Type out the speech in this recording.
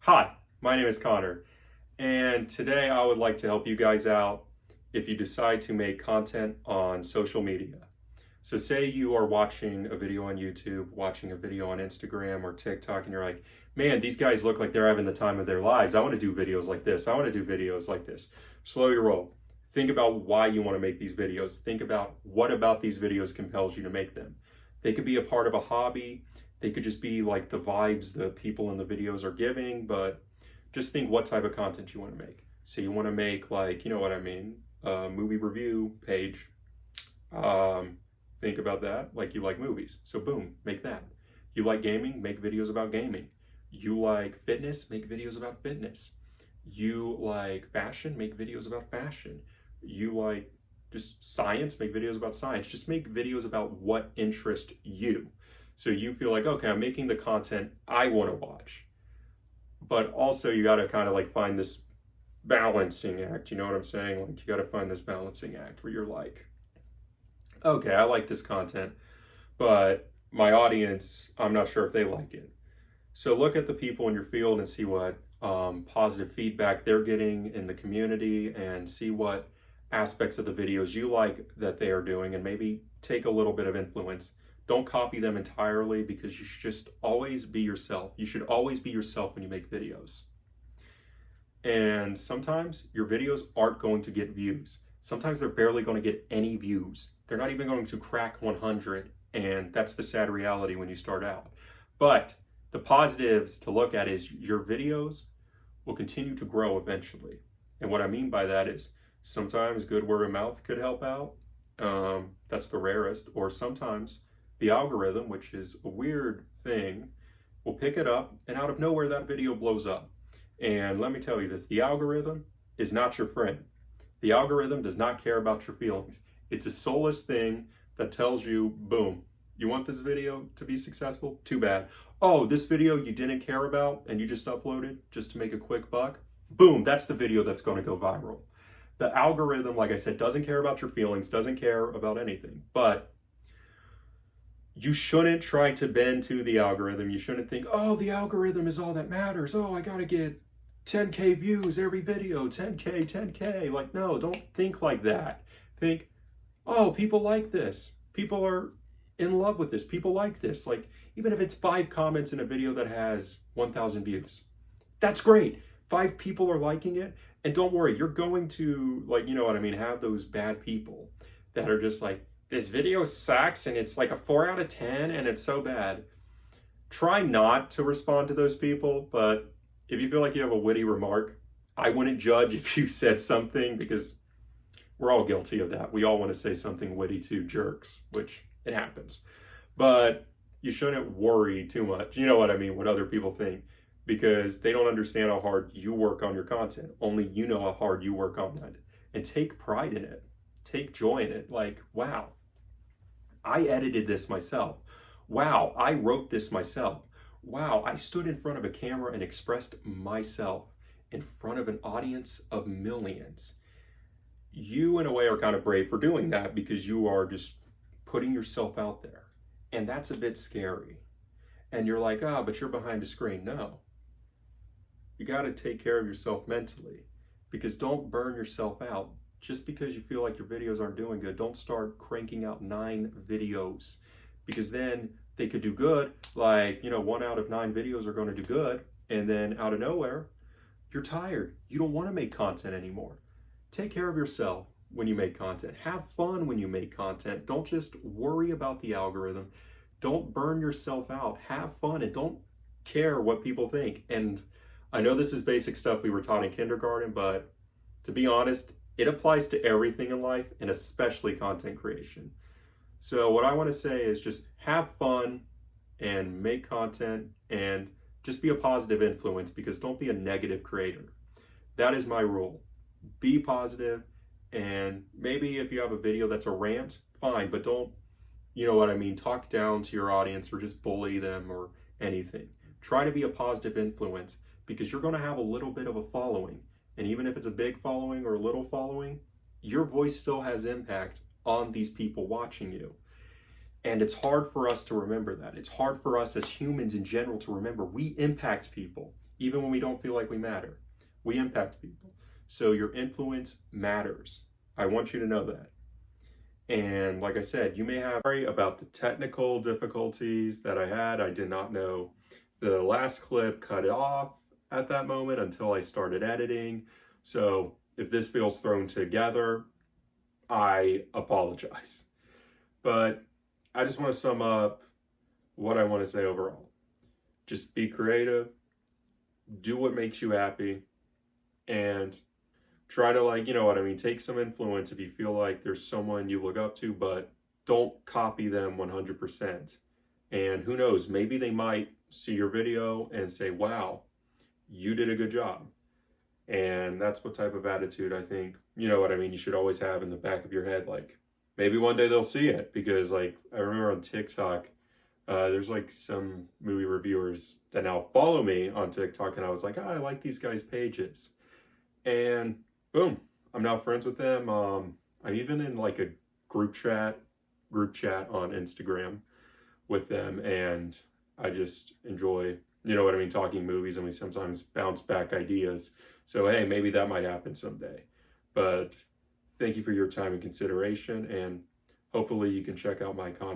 Hi, my name is Connor, and today I would like to help you guys out if you decide to make content on social media. So say you are watching a video on YouTube, watching a video on Instagram or TikTok, and you're like, man, these guys look like they're having the time of their lives. I want to do videos like this. I want to do videos like this. Slow your roll. Think about why you want to make these videos. Think about what about these videos compels you to make them. They could be a part of a hobby. They could just be like the vibes the people in the videos are giving, but just think what type of content you want to make. So you want to make like, you know what I mean, a movie review page. Think about that, like you like movies. So boom, make that. You like gaming, make videos about gaming. You like fitness, make videos about fitness. You like fashion, make videos about fashion. You like just science, make videos about science. Just make videos about what interests you. So you feel like, okay, I'm making the content I want to watch. But also you got to kind of like find this balancing act. You know what I'm saying? Like you got to find this balancing act where you're like, okay, I like this content, but my audience, I'm not sure if they like it. So look at the people in your field and see what positive feedback they're getting in the community and see what aspects of the videos you like that they are doing and maybe take a little bit of influence. Don't copy them entirely because you should just always be yourself. You should always be yourself when you make videos. And sometimes your videos aren't going to get views. Sometimes they're barely going to get any views. They're not even going to crack 100. And that's the sad reality when you start out. But the positives to look at is your videos will continue to grow eventually. And what I mean by that is sometimes good word of mouth could help out. That's the rarest. Or sometimes the algorithm, which is a weird thing, will pick it up and out of nowhere that video blows up. And let me tell you this, the algorithm is not your friend. The algorithm does not care about your feelings. It's a soulless thing that tells you, boom, you want this video to be successful? Too bad. Oh, this video you didn't care about and you just uploaded just to make a quick buck? Boom, that's the video that's going to go viral. The algorithm, like I said, doesn't care about your feelings, doesn't care about anything. But you shouldn't try to bend to the algorithm. You shouldn't think, oh, the algorithm is all that matters. Oh, I got to get 10K views every video, 10K, 10K. Like, no, don't think like that. Think, oh, people like this. People are in love with this. People like this. Like, even if it's 5 comments in a video that has 1,000 views, that's great. 5 people are liking it. And don't worry, you're going to, like, you know what I mean, have those bad people that are just like, this video sucks and it's like a 4 out of 10 and it's so bad. Try not to respond to those people, but if you feel like you have a witty remark, I wouldn't judge if you said something because we're all guilty of that. We all want to say something witty to jerks, which it happens. But you shouldn't worry too much. You know what I mean, what other people think, because they don't understand how hard you work on your content. Only you know how hard you work on that. And take pride in it. Take joy in it. Like, wow, I edited this myself. Wow, I wrote this myself. Wow, I stood in front of a camera and expressed myself in front of an audience of millions. You, in a way, are kind of brave for doing that because you are just putting yourself out there. And that's a bit scary. And you're like, ah, but you're behind a screen. No. You got to take care of yourself mentally because don't burn yourself out. Just because you feel like your videos aren't doing good, don't start cranking out 9 videos because then they could do good. Like, you know, 1 out of 9 videos are going to do good. And then out of nowhere, you're tired. You don't want to make content anymore. Take care of yourself when you make content. Have fun when you make content. Don't just worry about the algorithm. Don't burn yourself out. Have fun and don't care what people think. And I know this is basic stuff we were taught in kindergarten, but to be honest, it applies to everything in life and especially content creation. So what I want to say is just have fun and make content and just be a positive influence because don't be a negative creator. That is my rule. Be positive, and maybe if you have a video that's a rant, fine, but don't, you know what I mean, talk down to your audience or just bully them or anything. Try to be a positive influence because you're going to have a little bit of a following. And even if it's a big following or a little following, your voice still has impact on these people watching you. And it's hard for us to remember that. It's hard for us as humans in general to remember we impact people. even when we don't feel like we matter. We impact people. So your influence matters. I want you to know that. And like I said, you may have sorry about the technical difficulties that I had. I did not know the last clip cut it off at that moment until I started editing. So if this feels thrown together, I apologize. But I just want to sum up what I want to say overall. Just be creative, do what makes you happy, and try to, like, you know what I mean, take some influence if you feel like there's someone you look up to, but don't copy them 100%. And who knows, maybe they might see your video and say, wow, you did a good job. And that's what type of attitude I think, you know what I mean, you should always have in the back of your head. Like, maybe one day they'll see it, because like I remember on TikTok, there's like some movie reviewers that now follow me on TikTok, and I was like, oh, I like these guys' pages. And boom, I'm now friends with them. I'm even in like a group chat on Instagram with them, and I just enjoy, you know what I mean, talking movies, and we sometimes bounce back ideas. So hey, maybe that might happen someday. But thank you for your time and consideration, and hopefully you can check out my content.